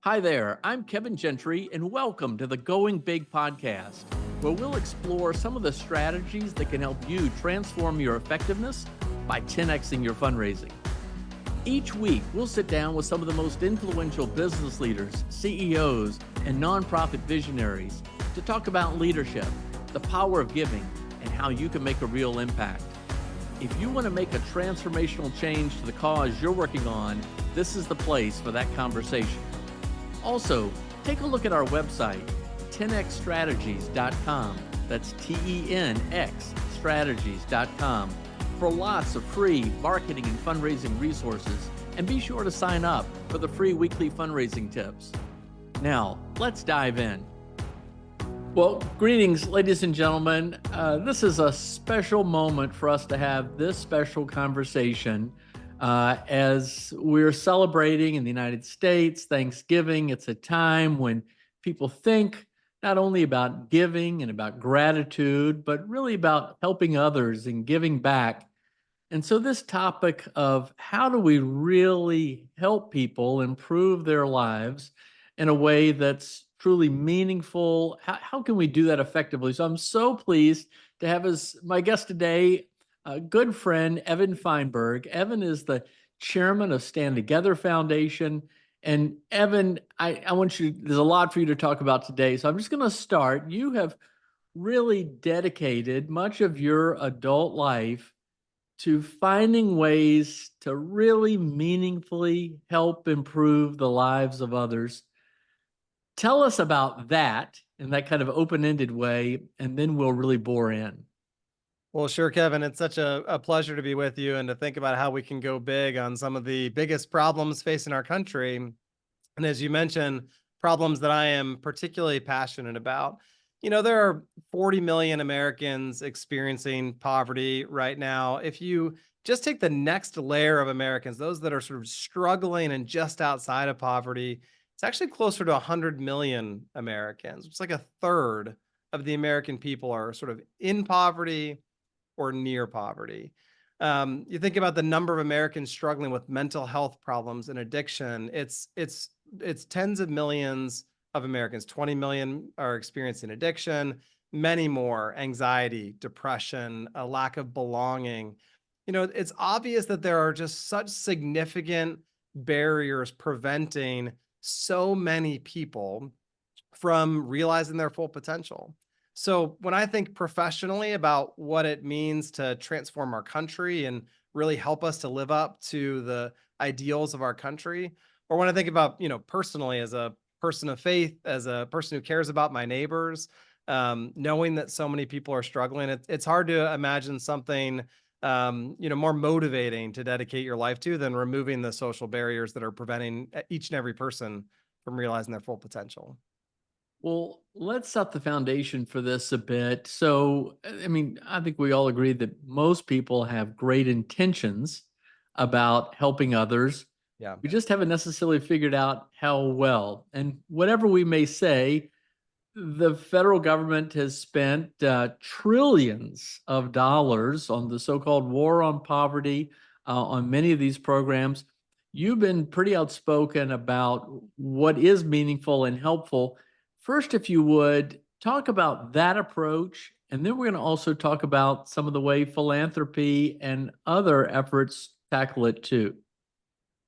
Hi there, I'm Kevin Gentry, and welcome to the Going Big podcast, where we'll explore some of the strategies that can help you transform your effectiveness by 10xing your fundraising. Each week, we'll sit down with some of the most influential business leaders, CEOs, and nonprofit visionaries to talk about leadership, the power of giving, and how you can make a real impact. If you want to make a transformational change to the cause you're working on, this is the place for that conversation. Also, take a look at our website, 10xstrategies.com. That's TENX strategies.com for lots of free marketing and fundraising resources. And be sure to sign up for the free weekly fundraising tips. Now, let's dive in. Well, greetings, ladies and gentlemen. This is a special moment for us to have this special conversation as we're celebrating in the United States Thanksgiving. It's a time when people think not only about giving and about gratitude, but really about helping others and giving back. And so this topic of how do we really help people improve their lives in a way that's truly meaningful? How can we do that effectively? So I'm so pleased to have as my guest today, a good friend, Evan Feinberg. Evan is the chairman of Stand Together Foundation. And Evan, I want you, there's a lot for you to talk about today. So I'm just going to start. You have really dedicated much of your adult life to finding ways to really meaningfully help improve the lives of others. Tell us about that in that kind of open-ended way, and then we'll really bore in. Well, sure, Kevin. It's such a pleasure to be with you and to think about how we can go big on some of the biggest problems facing our country. And as you mentioned, problems that I am particularly passionate about. You know, there are 40 million Americans experiencing poverty right now. If you just take the next layer of Americans, those that are sort of struggling and just outside of poverty, it's actually closer to 100 million Americans. It's like a third of the American people are sort of in poverty or near poverty. You think about the number of Americans struggling with mental health problems and addiction. It's tens of millions of Americans. 20 million are experiencing addiction. Many more anxiety, depression, a lack of belonging. You know, it's obvious that there are just such significant barriers preventing so many people from realizing their full potential. So when I think professionally about what it means to transform our country and really help us to live up to the ideals of our country, or when I think about, you know, personally as a person of faith, as a person who cares about my neighbors, knowing that so many people are struggling, it's hard to imagine something, more motivating to dedicate your life to than removing the social barriers that are preventing each and every person from realizing their full potential. Well, let's set the foundation for this a bit. So, I mean, I think we all agree that most people have great intentions about helping others. Yeah. We just haven't necessarily figured out how well. And whatever we may say, the federal government has spent trillions of dollars on the so-called war on poverty, on many of these programs. You've been pretty outspoken about what is meaningful and helpful. First, if you would, talk about that approach, and then we're going to also talk about some of the way philanthropy and other efforts tackle it too.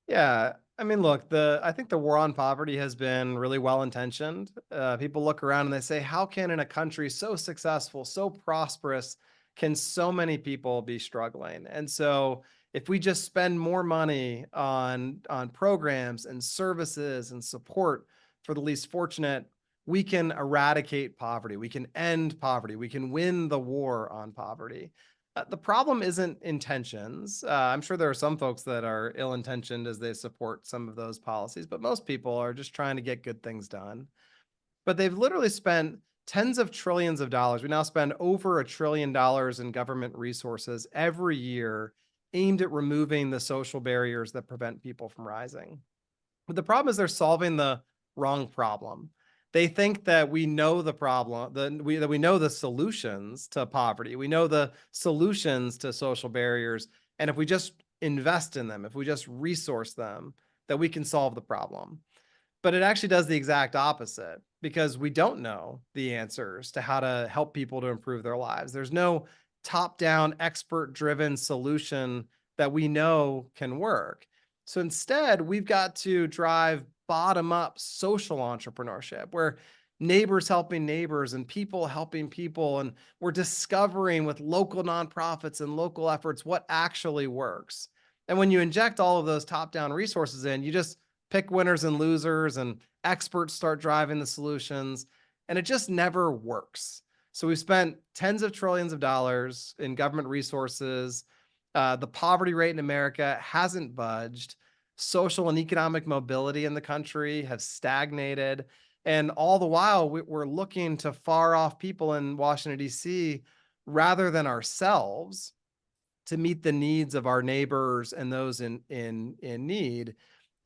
Yeah. I mean, look, I think the war on poverty has been really well intentioned. People look around and they say, how can in a country so successful, so prosperous, can so many people be struggling? And so if we just spend more money on programs and services and support for the least fortunate, we can eradicate poverty. We can end poverty. We can win the war on poverty. The problem isn't intentions. I'm sure there are some folks that are ill-intentioned as they support some of those policies, but most people are just trying to get good things done. But they've literally spent tens of trillions of dollars. We now spend over $1 trillion in government resources every year aimed at removing the social barriers that prevent people from rising. But the problem is they're solving the wrong problem. They think that we know the problem, that we know the solutions to poverty. We know the solutions to social barriers. And if we just invest in them, if we just resource them, that we can solve the problem. But it actually does the exact opposite because we don't know the answers to how to help people to improve their lives. There's no top down, expert driven solution that we know can work. So instead, we've got to drive bottom up social entrepreneurship where neighbors helping neighbors and people helping people. And we're discovering with local nonprofits and local efforts what actually works. And when you inject all of those top down resources in, you just pick winners and losers, and experts start driving the solutions, and it just never works. So we've spent tens of trillions of dollars in government resources. The poverty rate in America hasn't budged. Social and economic mobility in the country have stagnated. And all the while, we're looking to far off people in Washington, D.C., rather than ourselves to meet the needs of our neighbors and those in need.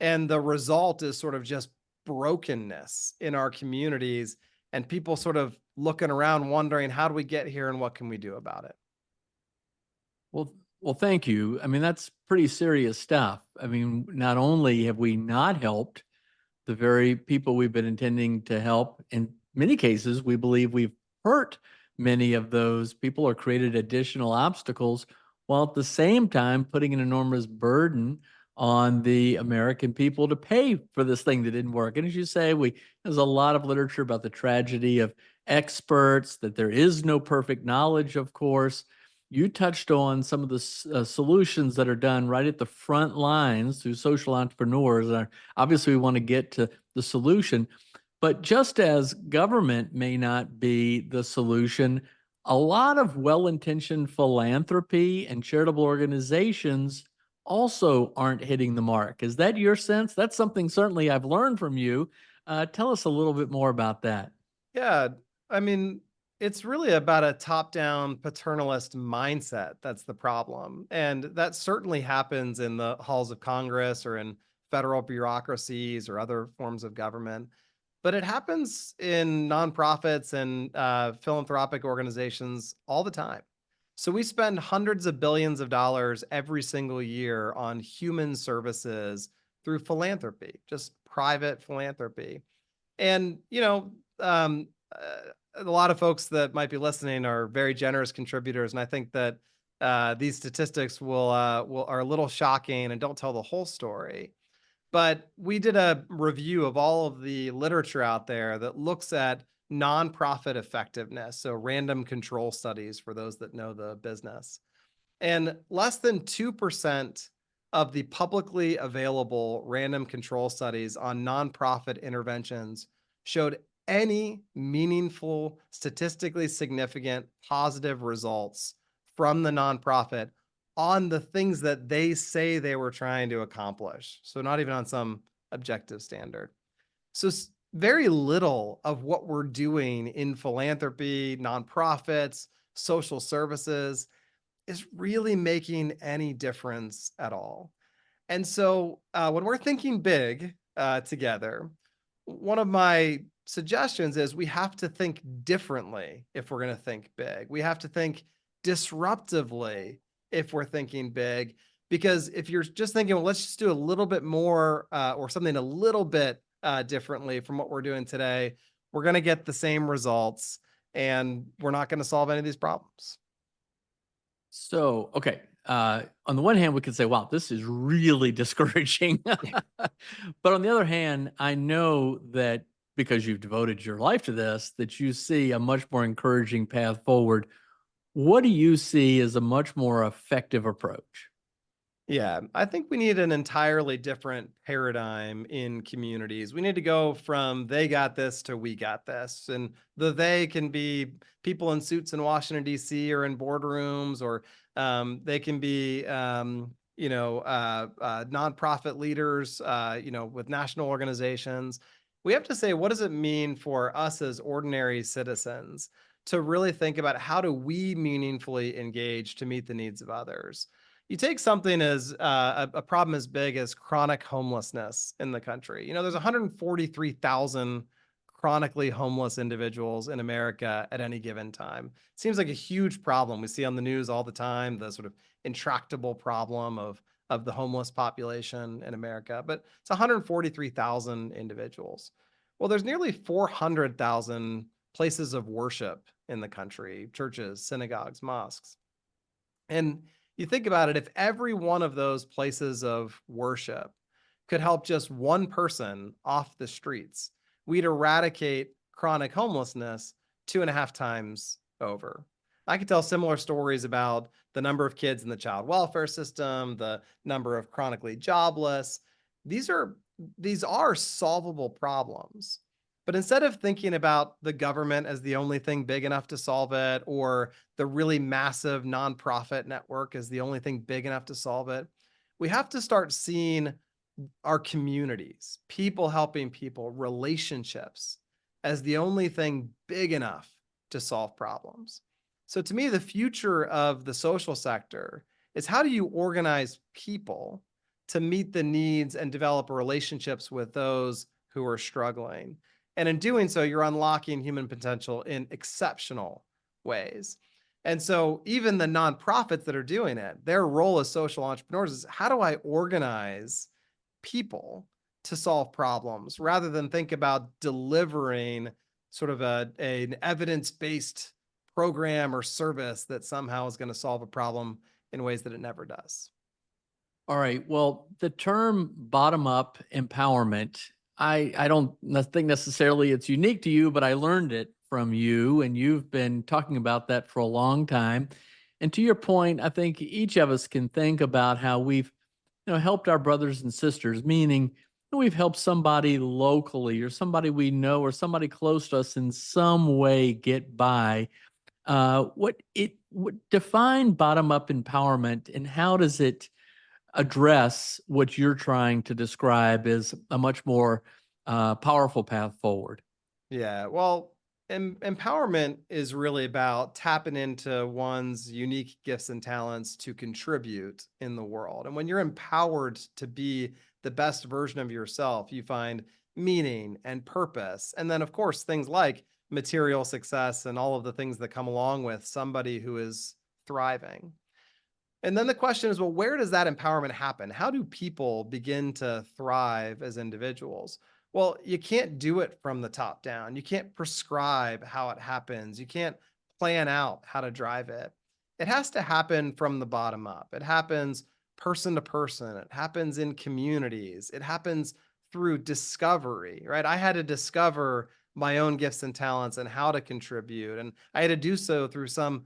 And the result is sort of just brokenness in our communities and people sort of looking around wondering, how do we get here and what can we do about it? Well, thank you. I mean, that's pretty serious stuff. I mean, not only have we not helped the very people we've been intending to help, in many cases, we believe we've hurt many of those people or created additional obstacles, while at the same time putting an enormous burden on the American people to pay for this thing that didn't work. And as you say, there's a lot of literature about the tragedy of experts, that there is no perfect knowledge, of course. You touched on some of the solutions that are done right at the front lines through social entrepreneurs. Obviously, we want to get to the solution, but just as government may not be the solution, a lot of well-intentioned philanthropy and charitable organizations also aren't hitting the mark. Is that your sense? That's something certainly I've learned from you. Tell us a little bit more about that. Yeah, I mean, it's really about a top-down paternalist mindset that's the problem. And that certainly happens in the halls of Congress or in federal bureaucracies or other forms of government. But it happens in nonprofits and philanthropic organizations all the time. So we spend hundreds of billions of dollars every single year on human services through philanthropy, just private philanthropy. And, a lot of folks that might be listening are very generous contributors. And I think that these statistics are a little shocking and don't tell the whole story. But we did a review of all of the literature out there that looks at nonprofit effectiveness. So random control studies for those that know the business. And less than 2% of the publicly available random control studies on nonprofit interventions showed any meaningful, statistically significant positive results from the nonprofit on the things that they say they were trying to accomplish. So, not even on some objective standard. So, very little of what we're doing in philanthropy, nonprofits, social services is really making any difference at all. And so when we're thinking big together, one of my suggestions is we have to think differently if we're going to think big. We have to think disruptively if we're thinking big. Because if you're just thinking, well, let's just do a little bit more or something a little bit differently from what we're doing today, we're going to get the same results and we're not going to solve any of these problems. So, okay. On the one hand, we could say, wow, this is really discouraging. But on the other hand, I know that because you've devoted your life to this, that you see a much more encouraging path forward. What do you see as a much more effective approach? Yeah, I think we need an entirely different paradigm in communities. We need to go from they got this to we got this. And the they can be people in suits in Washington, D.C. or in boardrooms, or they can be, nonprofit leaders, with national organizations. We have to say, what does it mean for us as ordinary citizens to really think about how do we meaningfully engage to meet the needs of others? You take something as a problem as big as chronic homelessness in the country. There's 143,000 chronically homeless individuals in America at any given time. Seems like a huge problem. We see on the news all the time the sort of intractable problem of of the homeless population in America, but it's 143,000 individuals. Well, there's nearly 400,000 places of worship in the country, churches, synagogues, mosques. And you think about it, if every one of those places of worship could help just one person off the streets, we'd eradicate chronic homelessness 2.5 times over. I could tell similar stories about the number of kids in the child welfare system, the number of chronically jobless. These are these are solvable problems. But instead of thinking about the government as the only thing big enough to solve it, or the really massive nonprofit network as the only thing big enough to solve it, we have to start seeing our communities, people helping people, relationships as the only thing big enough to solve problems. So to me, the future of the social sector is how do you organize people to meet the needs and develop relationships with those who are struggling? And in doing so, you're unlocking human potential in exceptional ways. And so even the nonprofits that are doing it, their role as social entrepreneurs is how do I organize people to solve problems rather than think about delivering sort of an evidence-based program or service that somehow is going to solve a problem in ways that it never does. All right. Well, the term bottom up empowerment, I don't think necessarily it's unique to you, but I learned it from you, and you've been talking about that for a long time. And to your point, I think each of us can think about how we've helped our brothers and sisters, meaning we've helped somebody locally or somebody we know or somebody close to us in some way get by. What define bottom up empowerment, and how does it address what you're trying to describe as a much more powerful path forward? Yeah, well, empowerment is really about tapping into one's unique gifts and talents to contribute in the world. And when you're empowered to be the best version of yourself, you find meaning and purpose. And then, of course, things like material success and all of the things that come along with somebody who is thriving. And then the question is, well, where does that empowerment happen? How do people begin to thrive as individuals? Well, you can't do it from the top down. You can't prescribe how it happens. You can't plan out how to drive it. It has to happen from the bottom up. It happens person to person. It happens in communities. It happens through discovery, right? I had to discover my own gifts and talents and how to contribute. And I had to do so through some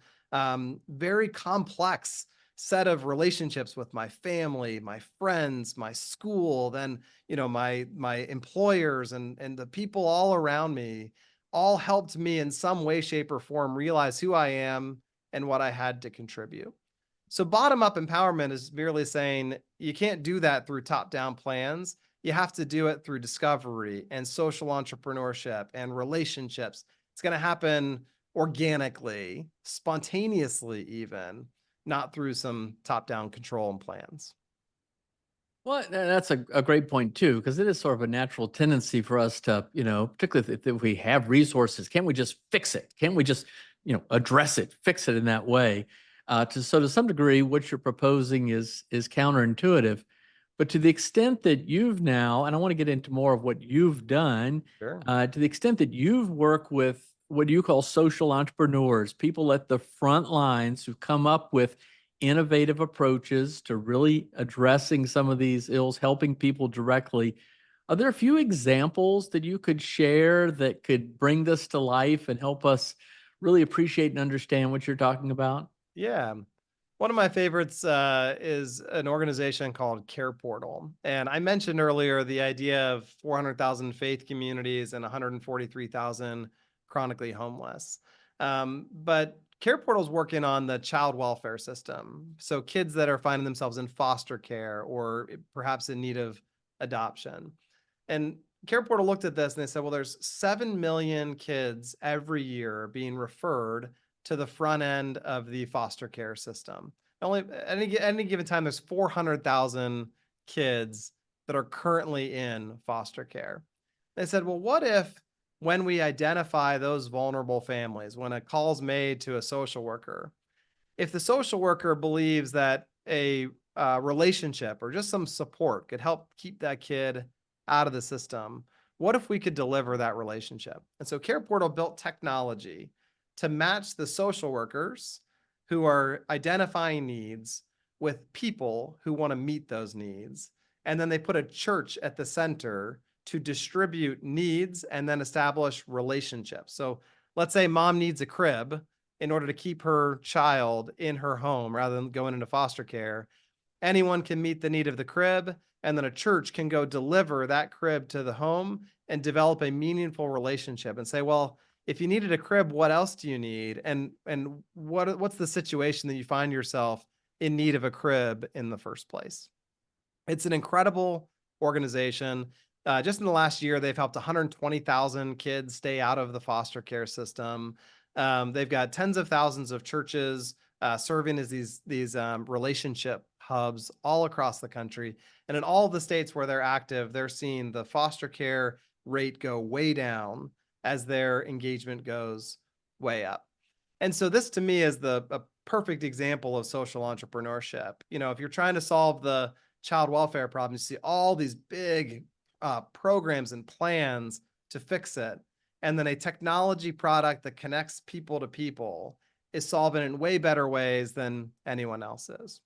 very complex set of relationships with my family, my friends, my school, then my employers and the people all around me all helped me in some way, shape, or form realize who I am and what I had to contribute. So bottom up empowerment is merely saying you can't do that through top down plans. You have to do it through discovery and social entrepreneurship and relationships. It's going to happen organically, spontaneously, even not through some top down control and plans. Well, that's a great point too, because it is sort of a natural tendency for us to, particularly if we have resources, can't we just fix it? Can't we just, address it, fix it in that way? So to some degree, what you're proposing is counterintuitive, but to the extent that you've now, and I want to get into more of what you've done, Sure. to the extent that you've worked with what you call social entrepreneurs, people at the front lines who come up with innovative approaches to really addressing some of these ills, helping people directly. Are there a few examples that you could share that could bring this to life and help us really appreciate and understand what you're talking about? Yeah. One of my favorites is an organization called Care Portal. And I mentioned earlier the idea of 400,000 faith communities and 143,000 chronically homeless. But Care Portal is working on the child welfare system. So kids that are finding themselves in foster care or perhaps in need of adoption. And Care Portal looked at this and they said, well, there's 7 million kids every year being referred to the front end of the foster care system. Only at any given time, there's 400,000 kids that are currently in foster care. They said, well, what if when we identify those vulnerable families, when a call's made to a social worker, if the social worker believes that a relationship or just some support could help keep that kid out of the system, what if we could deliver that relationship? And so Care Portal built technology to match the social workers who are identifying needs with people who want to meet those needs. And then they put a church at the center to distribute needs and then establish relationships. So let's say mom needs a crib in order to keep her child in her home rather than going into foster care. Anyone can meet the need of the crib, and then a church can go deliver that crib to the home and develop a meaningful relationship and say, well, if you needed a crib, what else do you need? And what's the situation that you find yourself in need of a crib in the first place? It's an incredible organization. Just in the last year, they've helped 120,000 kids stay out of the foster care system. They've got tens of thousands of churches serving as these relationship hubs all across the country. And in all the states where they're active, they're seeing the foster care rate go way down as their engagement goes way up. And so this to me is a perfect example of social entrepreneurship. You know, if you're trying to solve the child welfare problem, you see all these big programs and plans to fix it. And then a technology product that connects people to people is solving it in way better ways than anyone else is.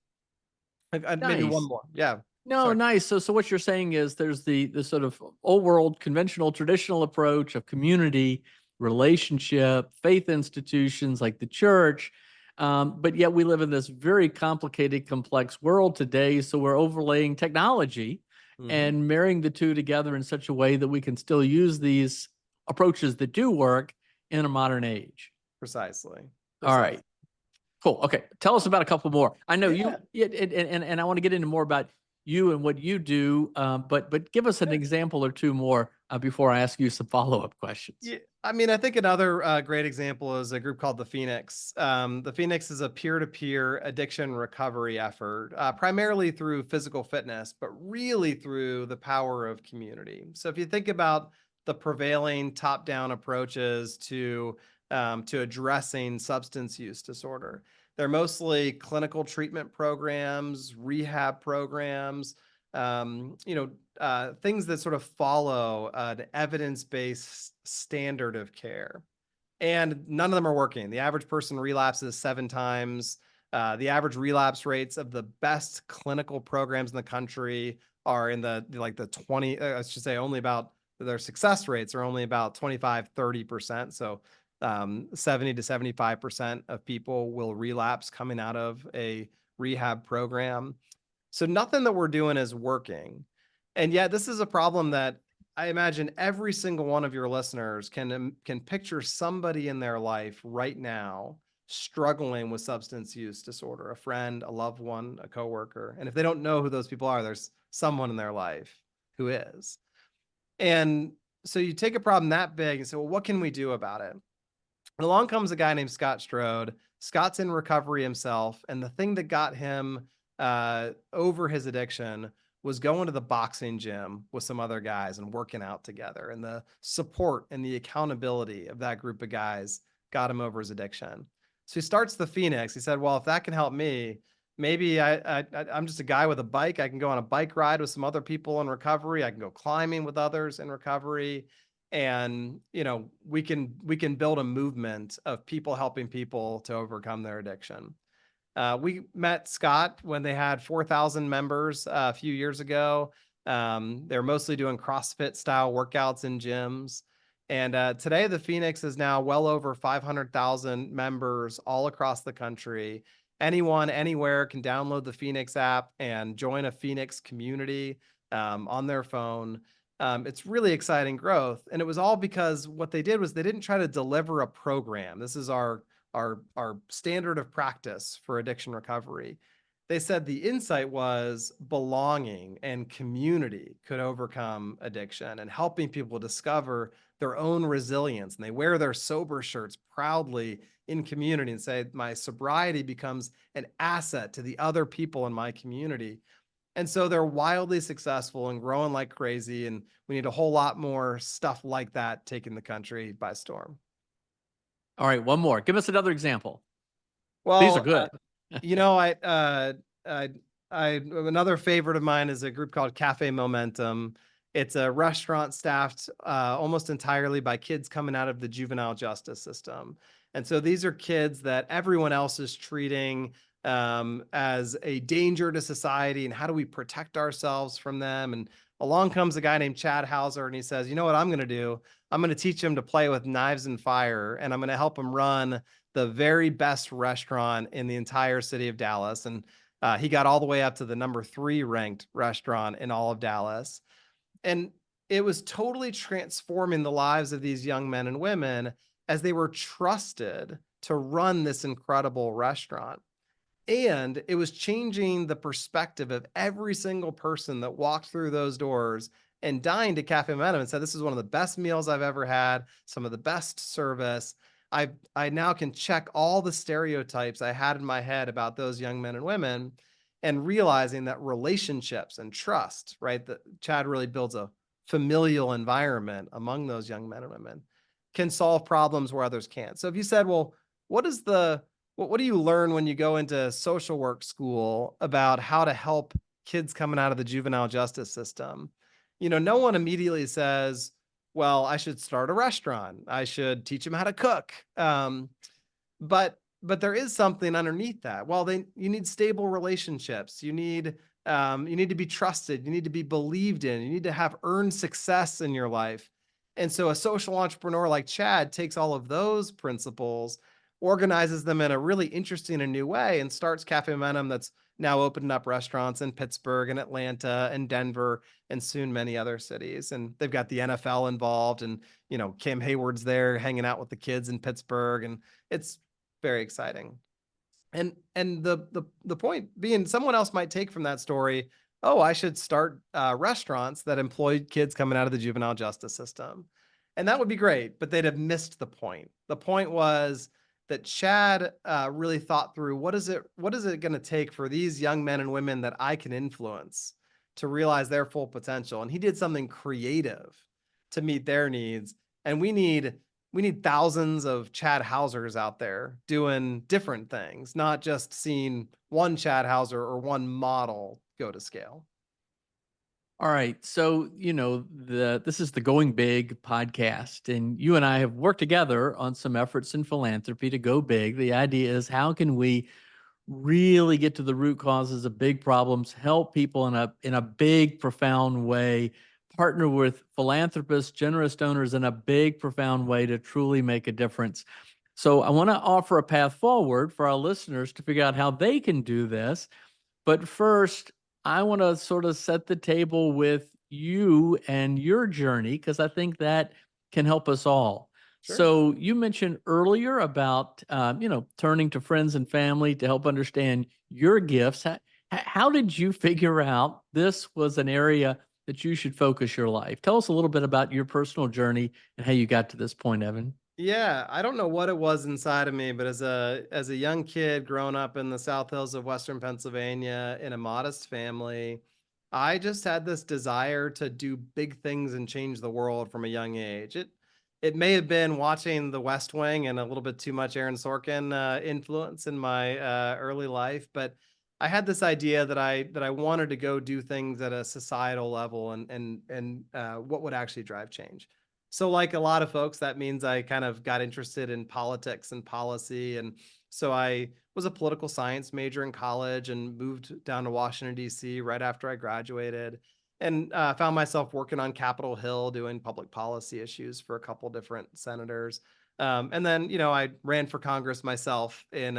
Maybe one Nice. more. Yeah. No, Sorry. nice. So what you're saying is there's the sort of old world, conventional, traditional approach of community, relationship, faith institutions like the church. But yet we live in this very complicated, complex world today. So we're overlaying technology and marrying the two together in such a way that we can still use these approaches that do work in a modern age. Precisely. All right. Cool. Okay. Tell us about a couple more. I know Yeah. and I want to get into more about you and what you do, but give us an example or two more before I ask you some follow-up questions. Yeah, I mean, I think another great example is a group called the Phoenix. The Phoenix is a peer-to-peer addiction recovery effort, primarily through physical fitness, but really through the power of community. So if you think about the prevailing top-down approaches to addressing substance use disorder, they're mostly clinical treatment programs, rehab programs, things that sort of follow an evidence-based standard of care. And none of them are working. The average person relapses 7 times. The average relapse rates of the best clinical programs in the country are in the 20, I should say only about, their success rates are only about 25, 30%. So 70 to 75% of people will relapse coming out of a rehab program. So nothing that we're doing is working. And yet this is a problem that I imagine every single one of your listeners can picture somebody in their life right now struggling with substance use disorder, a friend, a loved one, a coworker. And if they don't know who those people are, there's someone in their life who is. And so you take a problem that big and say, well, what can we do about it? And along comes a guy named Scott Strode. Scott's in recovery himself. And the thing that got him over his addiction was going to the boxing gym with some other guys and working out together. And the support and the accountability of that group of guys got him over his addiction. So he starts the Phoenix. He said, well, if that can help me, maybe I'm just a guy with a bike. I can go on a bike ride with some other people in recovery. I can go climbing with others in recovery. And, we can build a movement of people helping people to overcome their addiction. We met Scott when they had 4,000 members a few years ago. They're mostly doing CrossFit style workouts in gyms. And today the Phoenix is now well over 500,000 members all across the country. Anyone, anywhere can download the Phoenix app and join a Phoenix community on their phone. It's really exciting growth. And it was all because what they did was they didn't try to deliver a program. This is our standard of practice for addiction recovery. They said the insight was belonging and community could overcome addiction and helping people discover their own resilience. And they wear their sober shirts proudly in community and say, my sobriety becomes an asset to the other people in my community. And so they're wildly successful and growing like crazy. And we need a whole lot more stuff like that taking the country by storm. All right, one more. Give us another example. Well, These are good. I Another favorite of mine is a group called Cafe Momentum. It's a restaurant staffed almost entirely by kids coming out of the juvenile justice system. And so these are kids that everyone else is treating as a danger to society. And how do we protect ourselves from them? And along comes a guy named Chad Hauser, and he says, you know what I'm going to do? I'm going to teach him to play with knives and fire, and I'm going to help him run the very best restaurant in the entire city of Dallas. And he got all the way up to the number 3 ranked restaurant in all of Dallas. And it was totally transforming the lives of these young men and women as they were trusted to run this incredible restaurant. And it was changing the perspective of every single person that walked through those doors and dined at Cafe Momentum and said, this is one of the best meals I've ever had, some of the best service. I now can check all the stereotypes I had in my head about those young men and women, and realizing that relationships and trust, right? That Chad really builds a familial environment among those young men and women, can solve problems where others can't. So if you said, well, what do you learn when you go into social work school about how to help kids coming out of the juvenile justice system? No one immediately says, well, I should start a restaurant. I should teach them how to cook. But there is something underneath that. Well, you need stable relationships. You need to be trusted. You need to be believed in. You need to have earned success in your life. And so a social entrepreneur like Chad takes all of those principles, organizes them in a really interesting and new way, and starts Cafe Momentum that's now opening up restaurants in Pittsburgh and Atlanta and Denver and soon many other cities. And they've got the NFL involved, and Cam Hayward's there hanging out with the kids in Pittsburgh, and it's very exciting. And the point being, someone else might take from that story, oh, I should start restaurants that employ kids coming out of the juvenile justice system. And that would be great, but they'd have missed the point. The point was that Chad really thought through, what is it going to take for these young men and women that I can influence to realize their full potential? And he did something creative to meet their needs. And we need thousands of Chad Hausers out there doing different things, not just seeing one Chad Hauser or one model go to scale. All right. So, this is the Going Big podcast, and you and I have worked together on some efforts in philanthropy to go big. The idea is, how can we really get to the root causes of big problems, help people in a big, profound way, partner with philanthropists, generous donors in a big, profound way to truly make a difference. So I want to offer a path forward for our listeners to figure out how they can do this. But first, I want to sort of set the table with you and your journey, because I think that can help us all. Sure. So you mentioned earlier about, turning to friends and family to help understand your gifts. How did you figure out this was an area that you should focus your life? Tell us a little bit about your personal journey and how you got to this point, Evan. Yeah, I don't know what it was inside of me, but as a young kid growing up in the South Hills of Western Pennsylvania in a modest family, I just had this desire to do big things and change the world from a young age. It may have been watching The West Wing and a little bit too much Aaron Sorkin influence in my early life, but I had this idea that I wanted to go do things at a societal level, and what would actually drive change. So like a lot of folks, that means I kind of got interested in politics and policy. And so I was a political science major in college and moved down to Washington, D.C. right after I graduated, and found myself working on Capitol Hill doing public policy issues for a couple different senators. And then, I ran for Congress myself in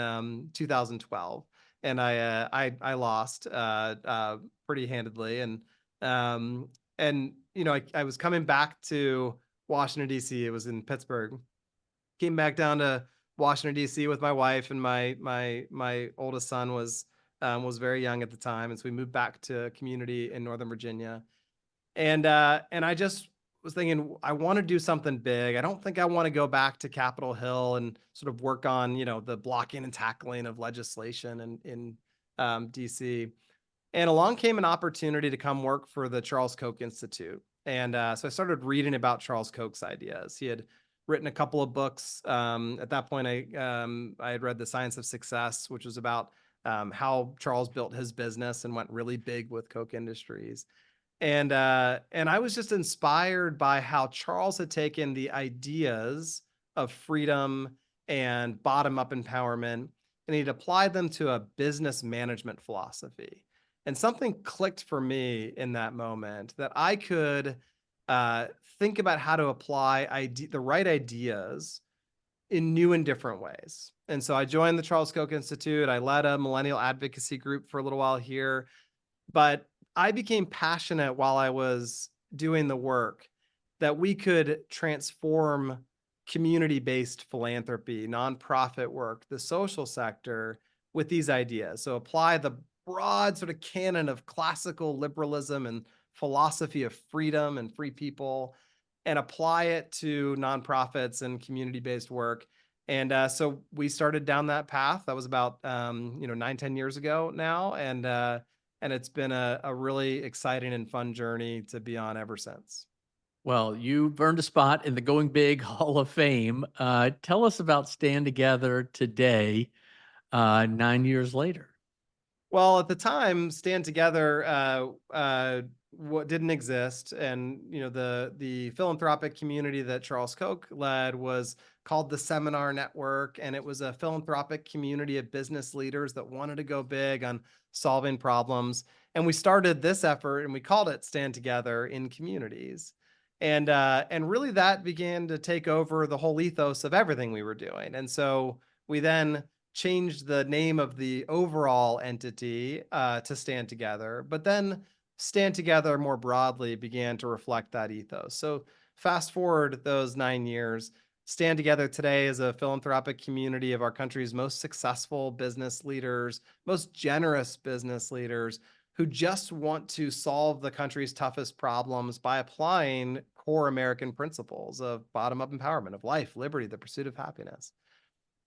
2012, and I lost pretty handedly. I was coming back to Washington, D.C. It was in Pittsburgh. Came back down to Washington, D.C. with my wife, and my oldest son was very young at the time, and so we moved back to a community in Northern Virginia. And I just was thinking, I want to do something big. I don't think I want to go back to Capitol Hill and sort of work on the blocking and tackling of legislation in DC. And along came an opportunity to come work for the Charles Koch Institute. And so I started reading about Charles Koch's ideas. He had written a couple of books. At that point, I had read The Science of Success, which was about how Charles built his business and went really big with Coke Industries. And I was just inspired by how Charles had taken the ideas of freedom and bottom up empowerment, and he'd applied them to a business management philosophy. And something clicked for me in that moment that I could uh, think about how to apply the right ideas in new and different ways. And so I joined the Charles Koch Institute. I led a millennial advocacy group for a little while here, but I became passionate while I was doing the work that we could transform community-based philanthropy, nonprofit work, the social sector with these ideas. So apply the broad sort of canon of classical liberalism and philosophy of freedom and free people and apply it to nonprofits and community-based work. And so we started down that path. That was about 9, 10 years ago now, and it's been a really exciting and fun journey to be on ever since. Well, you've earned a spot in the Going Big Hall of Fame. Tell us about Stand Together today, 9 years later. Well, at the time, Stand Together what didn't exist, and the philanthropic community that Charles Koch led was called the Seminar Network, and it was a philanthropic community of business leaders that wanted to go big on solving problems. And we started this effort, and we called it Stand Together in Communities. And really that began to take over the whole ethos of everything we were doing. And so we then changed the name of the overall entity to Stand Together, but then Stand Together more broadly began to reflect that ethos. So fast forward those 9 years, Stand Together today is a philanthropic community of our country's most successful business leaders, most generous business leaders who just want to solve the country's toughest problems by applying core American principles of bottom-up empowerment, of life, liberty, the pursuit of happiness.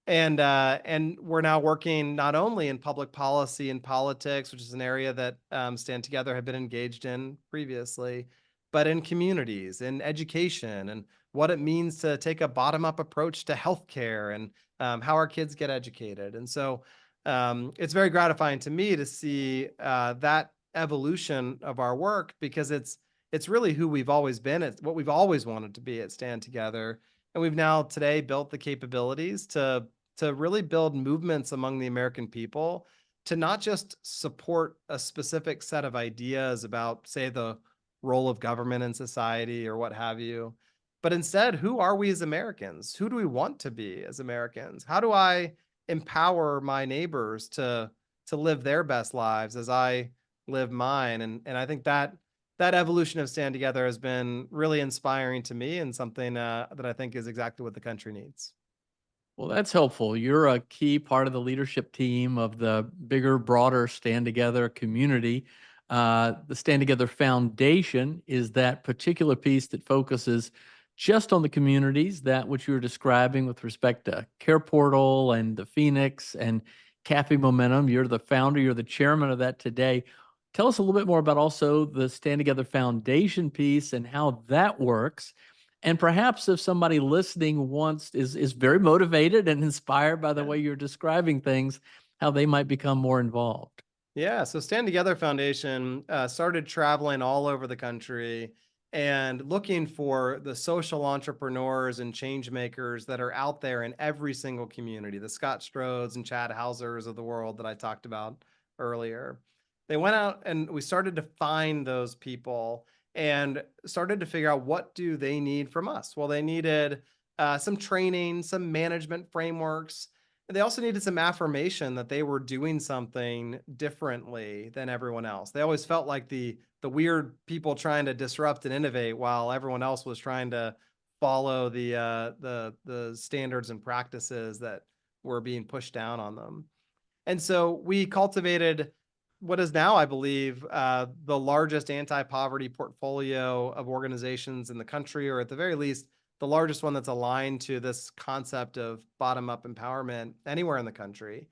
And we're now working not only in public policy and politics, which is an area that Stand Together had been engaged in previously, but in communities, in education, and what it means to take a bottom-up approach to healthcare and how our kids get educated. And so it's very gratifying to me to see that evolution of our work, because it's really who we've always been. It's what we've always wanted to be at Stand Together. And we've now today built the capabilities to really build movements among the American people to not just support a specific set of ideas about, say, the role of government in society or what have you, but instead, who are we as Americans? Who do we want to be as Americans? How do I empower my neighbors to live their best lives as I live mine? And I think that evolution of Stand Together has been really inspiring to me, and something that I think is exactly what the country needs. Well, that's helpful. You're a key part of the leadership team of the bigger, broader Stand Together community. The Stand Together Foundation is that particular piece that focuses just on the communities, that which you were describing with respect to Care Portal and the Phoenix and Cafe Momentum. You're the founder, you're the chairman of that today. Tell us a little bit more about also the Stand Together Foundation piece and how that works. And perhaps if somebody listening is very motivated and inspired by the Yeah. way you're describing things, how they might become more involved. Yeah, so Stand Together Foundation started traveling all over the country and looking for the social entrepreneurs and change makers that are out there in every single community, the Scott Strodes and Chad Hausers of the world that I talked about earlier. They went out and we started to find those people and started to figure out, what do they need from us? Well, they needed some training, some management frameworks. And they also needed some affirmation that they were doing something differently than everyone else. They always felt like the weird people trying to disrupt and innovate while everyone else was trying to follow the standards and practices that were being pushed down on them. And so we cultivated what is now, I believe, the largest anti-poverty portfolio of organizations in the country, or at the very least, the largest one that's aligned to this concept of bottom-up empowerment anywhere in the country.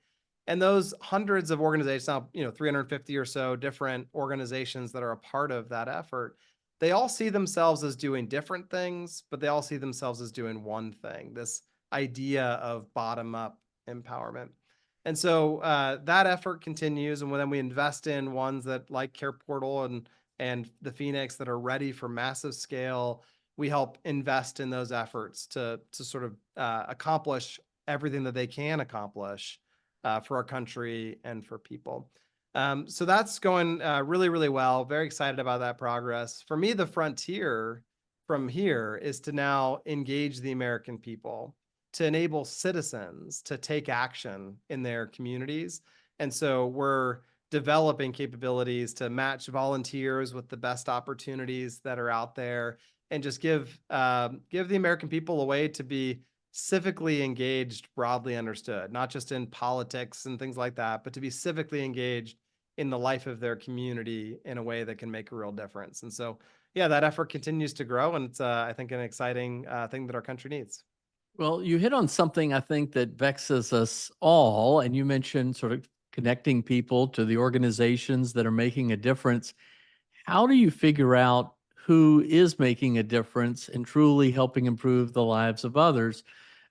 And those hundreds of organizations, now 350 or so different organizations that are a part of that effort, they all see themselves as doing different things, but they all see themselves as doing one thing: this idea of bottom-up empowerment. And so that effort continues, and then we invest in ones that like Care Portal and the Phoenix that are ready for massive scale. We help invest in those efforts to sort of accomplish everything that they can accomplish for our country and for people. So that's going really, really well. Very excited about that progress. For me, the frontier from here is to now engage the American people, to enable citizens to take action in their communities. And so we're developing capabilities to match volunteers with the best opportunities that are out there, and just give the American people a way to be civically engaged, broadly understood, not just in politics and things like that, but to be civically engaged in the life of their community in a way that can make a real difference. And so, yeah, that effort continues to grow, and it's I think an exciting thing that our country needs. Well, you hit on something I think that vexes us all, and you mentioned sort of connecting people to the organizations that are making a difference. How do you figure out who is making a difference and truly helping improve the lives of others?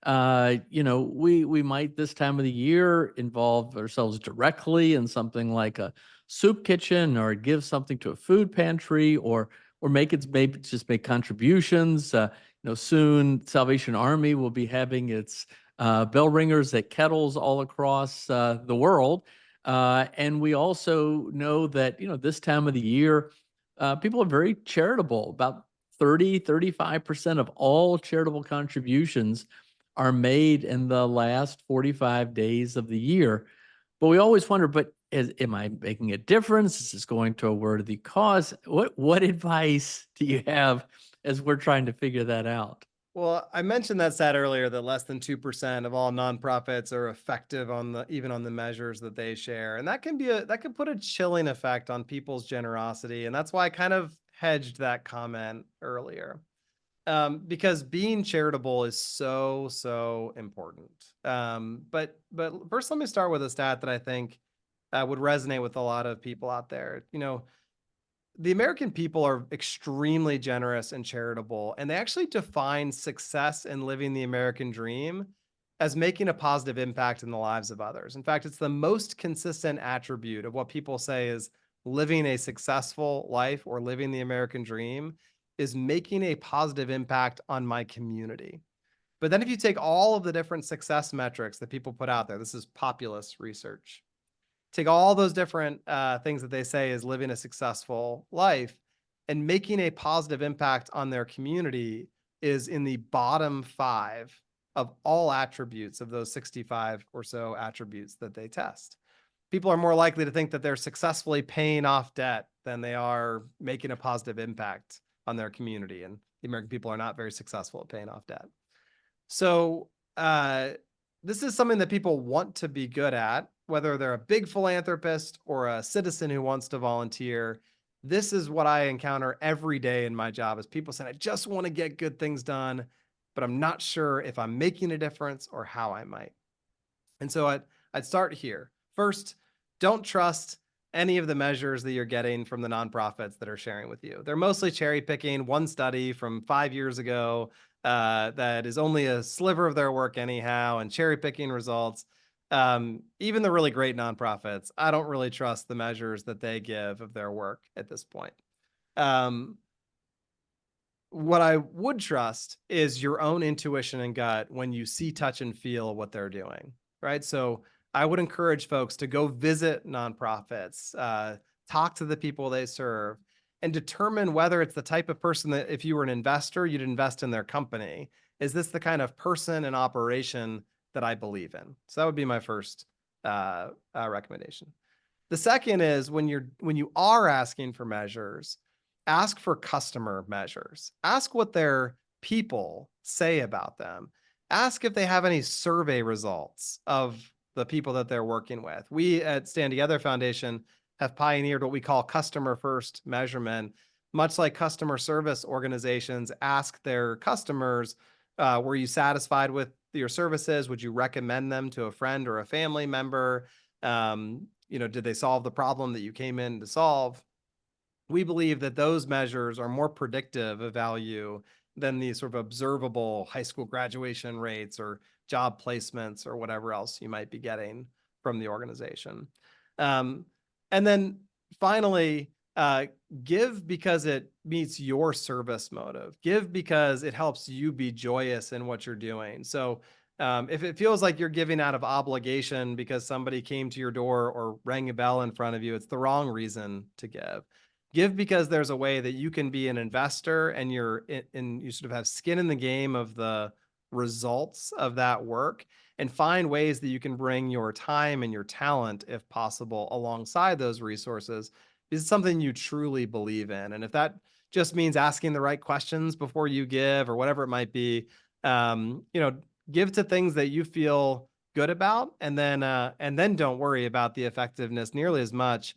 We might this time of the year involve ourselves directly in something like a soup kitchen, or give something to a food pantry, or make it maybe just make contributions. Soon Salvation Army will be having its bell ringers at kettles all across the world. And we also know that, this time of the year, people are very charitable. About 35% of all charitable contributions are made in the last 45 days of the year. But we always wonder, am I making a difference? Is this going to a worthy cause? What advice do you have as we're trying to figure that out? Well, I mentioned that stat earlier, that less than 2% of all nonprofits are effective on even on the measures that they share. And that can put a chilling effect on people's generosity. And that's why I kind of hedged that comment earlier. Because being charitable is so, so important. But first, let me start with a stat that I think would resonate with a lot of people out there. The American people are extremely generous and charitable, and they actually define success in living the American dream as making a positive impact in the lives of others. In fact, it's the most consistent attribute of what people say is living a successful life or living the American dream is making a positive impact on my community. But then if you take all of the different success metrics that people put out there, this is populist research, take all those different things that they say is living a successful life, and making a positive impact on their community is in the bottom 5 of all attributes of those 65 or so attributes that they test. People are more likely to think that they're successfully paying off debt than they are making a positive impact on their community. And the American people are not very successful at paying off debt. So this is something that people want to be good at, whether they're a big philanthropist or a citizen who wants to volunteer. This is what I encounter every day in my job, is people saying, I just want to get good things done, but I'm not sure if I'm making a difference or how I might. And so I'd start here. First, don't trust any of the measures that you're getting from the nonprofits that are sharing with you. They're mostly cherry picking one study from 5 years ago that is only a sliver of their work anyhow, and cherry picking results. Even the really great nonprofits, I don't really trust the measures that they give of their work at this point. What I would trust is your own intuition and gut when you see, touch, and feel what they're doing, right? So I would encourage folks to go visit nonprofits, talk to the people they serve, and determine whether it's the type of person that, if you were an investor, you'd invest in their company. Is this the kind of person and operation that I believe in? So that would be my first recommendation. The second is, when you are asking for measures, ask for customer measures. Ask what their people say about them. Ask if they have any survey results of the people that they're working with. We at Stand Together Foundation have pioneered what we call customer first measurement. Much like customer service organizations ask their customers, were you satisfied with your services? Would you recommend them to a friend or a family member? Did they solve the problem that you came in to solve? We believe that those measures are more predictive of value than these sort of observable high school graduation rates or job placements or whatever else you might be getting from the organization. Um, and then finally, give because it meets your service motive. Give because it helps you be joyous in what you're doing. So if it feels like you're giving out of obligation because somebody came to your door or rang a bell in front of you, it's the wrong reason to give. Give because there's a way that you can be an investor and you sort of have skin in the game of the results of that work, and find ways that you can bring your time and your talent, if possible, alongside those resources. Is something you truly believe in. And if that just means asking the right questions before you give or whatever it might be, you know, give to things that you feel good about, and then don't worry about the effectiveness nearly as much,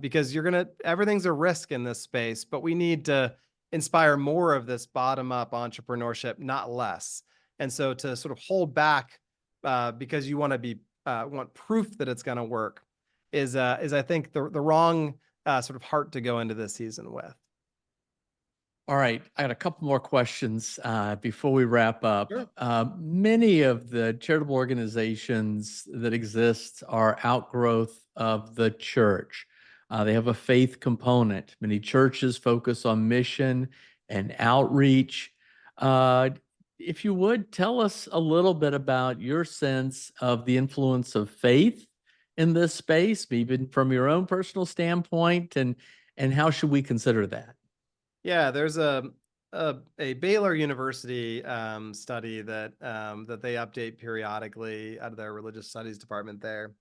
because everything's a risk in this space, but we need to inspire more of this bottom up entrepreneurship, not less. And so to sort of hold back because you want proof that it's going to work is I think the wrong sort of heart to go into this season with. All right, I got a couple more questions before we wrap up. Sure. Many of the charitable organizations that exist are outgrowth of the church. They have a faith component. Many churches focus on mission and outreach. If you would, tell us a little bit about your sense of the influence of faith in this space, even from your own personal standpoint, and how should we consider that? Yeah, there's a Baylor University study that they update periodically out of their religious studies department there,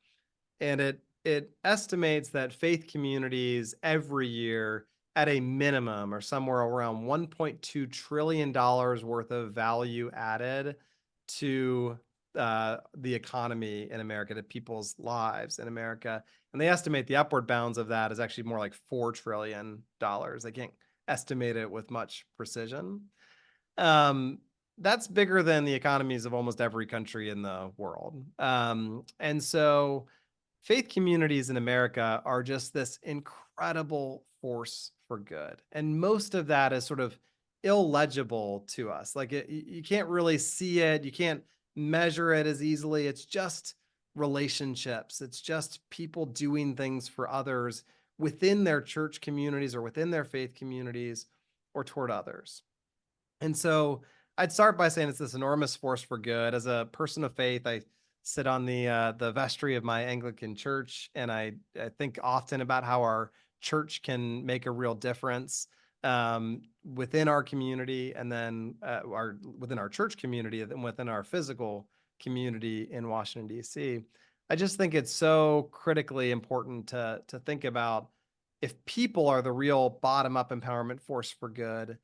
and it estimates that faith communities every year, at a minimum, are somewhere around $1.2 trillion worth of value added to the economy in America, to people's lives in America. And they estimate the upward bounds of that is actually more like $4 trillion. They can't estimate it with much precision. That's bigger than the economies of almost every country in the world. And so faith communities in America are just this incredible force for good. And most of that is sort of illegible to us. Like you can't really see it. You can't measure it as easily. It's just relationships. It's just people doing things for others within their church communities or within their faith communities or toward others. And so I'd start by saying it's this enormous force for good. As a person of faith, I sit on the vestry of my Anglican church, and I think often about how our church can make a real difference within our community, and then within our church community, and within our physical community in Washington, D.C. I just think it's so critically important to think about, if people are the real bottom-up empowerment force for good,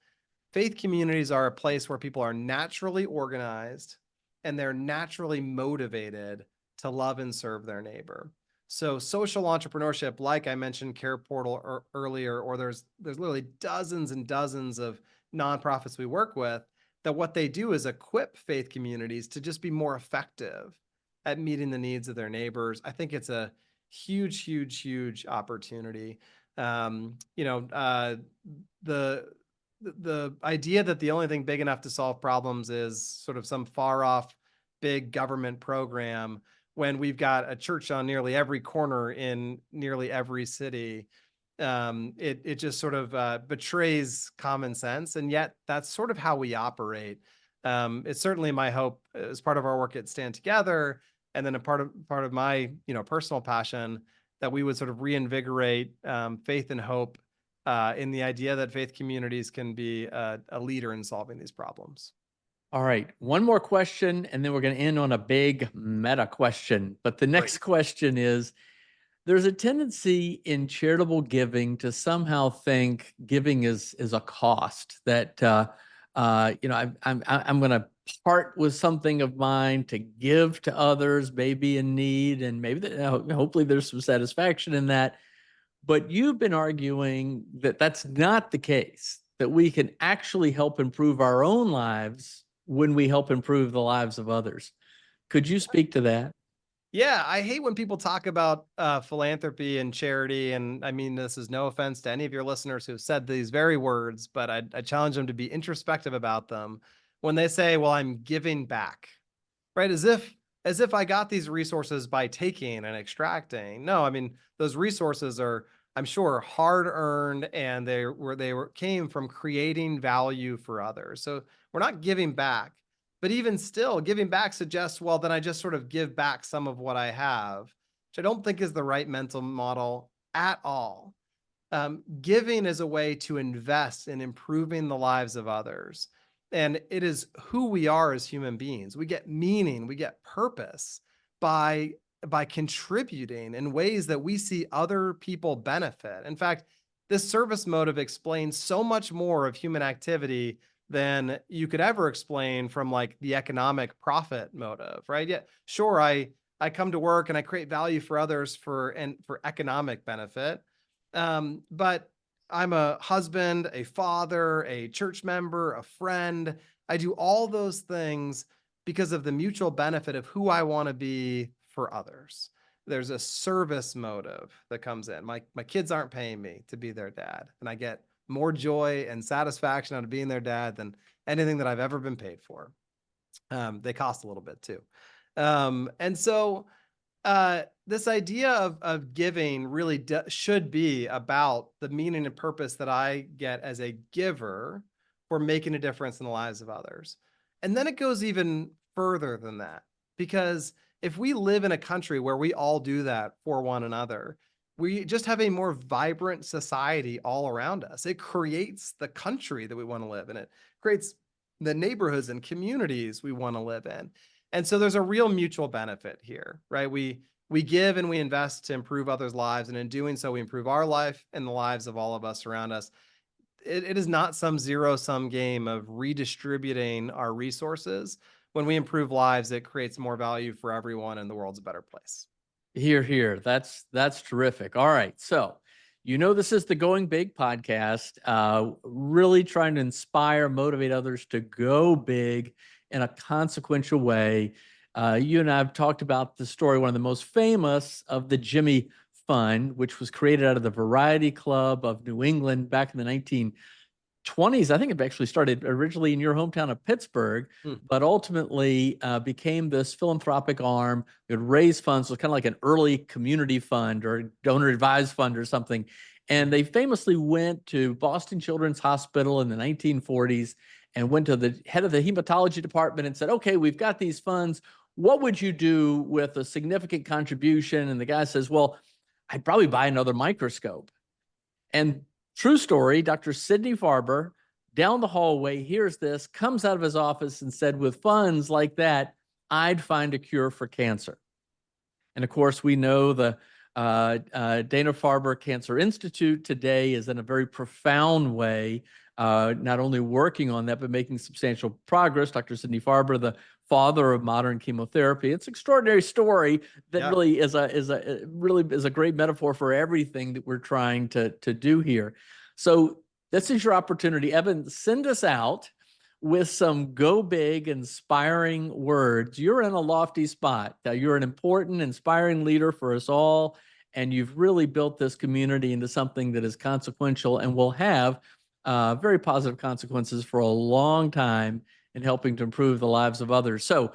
faith communities are a place where people are naturally organized and they're naturally motivated to love and serve their neighbor. So social entrepreneurship, like I mentioned Care Portal earlier, or there's literally dozens and dozens of nonprofits we work with, that what they do is equip faith communities to just be more effective at meeting the needs of their neighbors. I think it's a huge, huge, huge opportunity. The idea that the only thing big enough to solve problems is sort of some far off big government program, when we've got a church on nearly every corner in nearly every city, it just sort of betrays common sense. And yet that's sort of how we operate. It's certainly my hope, as part of our work at Stand Together, and then a part of my personal passion, that we would sort of reinvigorate faith and hope in the idea that faith communities can be a leader in solving these problems. All right, one more question, and then we're going to end on a big meta question. But the next question is, there's a tendency in charitable giving to somehow think giving is a cost, that I'm going to part with something of mine to give to others, maybe in need, and maybe hopefully there's some satisfaction in that. But you've been arguing that that's not the case, that we can actually help improve our own lives when we help improve the lives of others. Could you speak to that? Yeah, I hate when people talk about philanthropy and charity. And I mean, this is no offense to any of your listeners who've said these very words, but I challenge them to be introspective about them when they say, well, I'm giving back, right? As if as if I got these resources by taking and extracting. No, I mean, those resources are, I'm sure, hard earned, and they came from creating value for others. So we're not giving back, but even still, giving back suggests, well, then I just sort of give back some of what I have, which I don't think is the right mental model at all. Giving is a way to invest in improving the lives of others. And it is who we are as human beings. We get meaning, we get purpose by contributing in ways that we see other people benefit. In fact, this service motive explains so much more of human activity than you could ever explain from like the economic profit motive, right? Yeah, sure, I come to work and I create value for others for economic benefit. But I'm a husband, a father, a church member, a friend. I do all those things because of the mutual benefit of who I want to be for others. There's a service motive that comes in. My kids aren't paying me to be their dad, and I get more joy and satisfaction out of being their dad than anything that I've ever been paid for. They cost a little bit too. And so this idea of giving really should be about the meaning and purpose that I get as a giver for making a difference in the lives of others. And then it goes even further than that, because if we live in a country where we all do that for one another, we just have a more vibrant society all around us. It creates the country that we want to live in. It creates the neighborhoods and communities we want to live in. And so there's a real mutual benefit here, right? We give and we invest to improve others' lives, and in doing so, we improve our life and the lives of all of us around us. It is not some zero-sum game of redistributing our resources. When we improve lives, it creates more value for everyone, and the world's a better place. Here, here. That's terrific. All right. So, this is the Going Big podcast, really trying to inspire, motivate others to go big in a consequential way. You and I have talked about the story, one of the most famous of the Jimmy Fund, which was created out of the Variety Club of New England back in the 1920s. I think it actually started originally in your hometown of Pittsburgh, but ultimately became this philanthropic arm. It would raise funds. So it's kind of like an early community fund or donor advised fund or something. And they famously went to Boston Children's Hospital in the 1940s and went to the head of the hematology department and said, okay, we've got these funds. What would you do with a significant contribution? And the guy says, well, I'd probably buy another microscope. And true story, Dr. Sidney Farber, down the hallway, hears this, comes out of his office and said, with funds like that, I'd find a cure for cancer. And of course, we know the Dana-Farber Cancer Institute today is in a very profound way, not only working on that, but making substantial progress. Dr. Sidney Farber, the father of modern chemotherapy. It's an extraordinary story that really is a great metaphor for everything that we're trying to do here. So this is your opportunity. Evan, send us out with some go big, inspiring words. You're in a lofty spot. You're an important, inspiring leader for us all, and you've really built this community into something that is consequential and will have very positive consequences for a long time in helping to improve the lives of others. So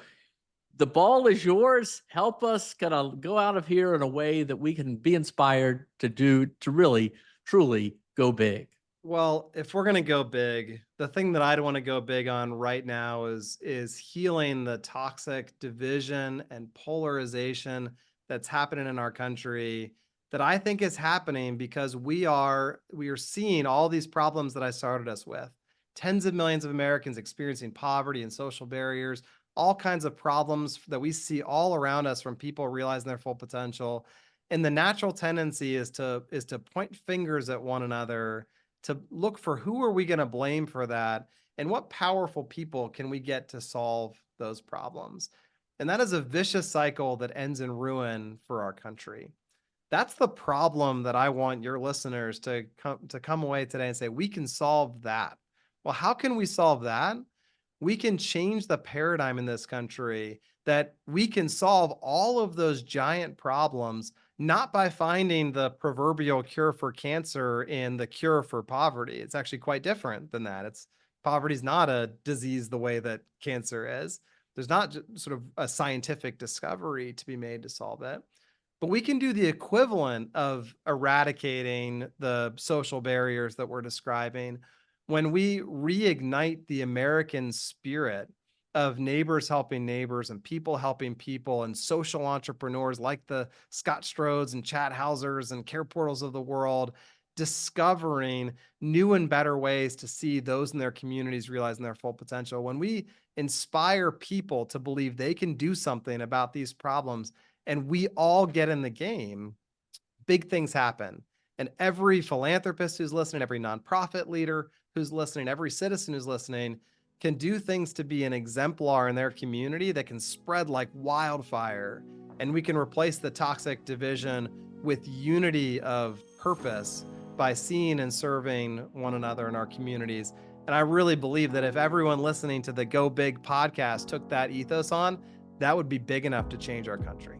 the ball is yours. Help us kind of go out of here in a way that we can be inspired to really, truly go big. Well, if we're going to go big, the thing that I'd want to go big on right now is healing the toxic division and polarization that's happening in our country, that I think is happening because we are seeing all these problems that I started us with. Tens of millions of Americans experiencing poverty and social barriers, all kinds of problems that we see all around us from people realizing their full potential. And the natural tendency is to point fingers at one another, to look for who are we going to blame for that, and what powerful people can we get to solve those problems. And that is a vicious cycle that ends in ruin for our country. That's the problem that I want your listeners to come away today and say, we can solve that. Well, how can we solve that? We can change the paradigm in this country, that we can solve all of those giant problems, not by finding the proverbial cure for cancer in the cure for poverty. It's actually quite different than that. Poverty is not a disease the way that cancer is. There's not sort of a scientific discovery to be made to solve it. But we can do the equivalent of eradicating the social barriers that we're describing when we reignite the American spirit of neighbors helping neighbors and people helping people and social entrepreneurs like the Scott Strodes and Chad Hausers and Care Portals of the world, discovering new and better ways to see those in their communities realizing their full potential. When we inspire people to believe they can do something about these problems and we all get in the game, big things happen. And every philanthropist who's listening, every nonprofit leader who's listening, every citizen who's listening can do things to be an exemplar in their community that can spread like wildfire. And we can replace the toxic division with unity of purpose by seeing and serving one another in our communities. And I really believe that if everyone listening to the Go Big podcast took that ethos on, that would be big enough to change our country.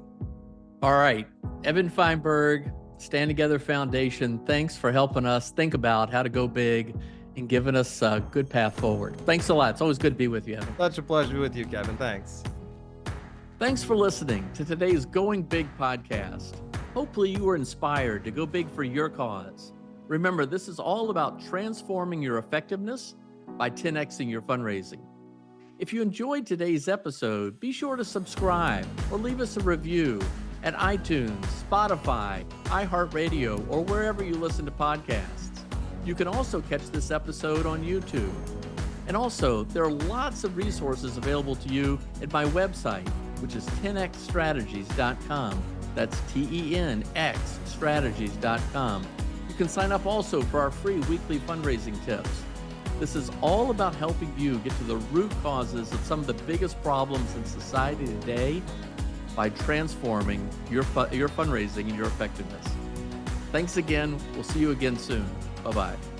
All right. Evan Feinberg, Stand Together Foundation, thanks for helping us think about how to go big and giving us a good path forward. Thanks a lot. It's always good to be with you, Evan. Such a pleasure to be with you, Kevin. Thanks. Thanks for listening to today's Going Big podcast. Hopefully you were inspired to go big for your cause. Remember, this is all about transforming your effectiveness by 10xing your fundraising. If you enjoyed today's episode, be sure to subscribe or leave us a review at iTunes, Spotify, iHeartRadio, or wherever you listen to podcasts. You can also catch this episode on YouTube. And also, there are lots of resources available to you at my website, which is 10xstrategies.com. That's TENXstrategies.com. You can sign up also for our free weekly fundraising tips. This is all about helping you get to the root causes of some of the biggest problems in society today by transforming your fundraising and your effectiveness. Thanks again. We'll see you again soon. Bye-bye.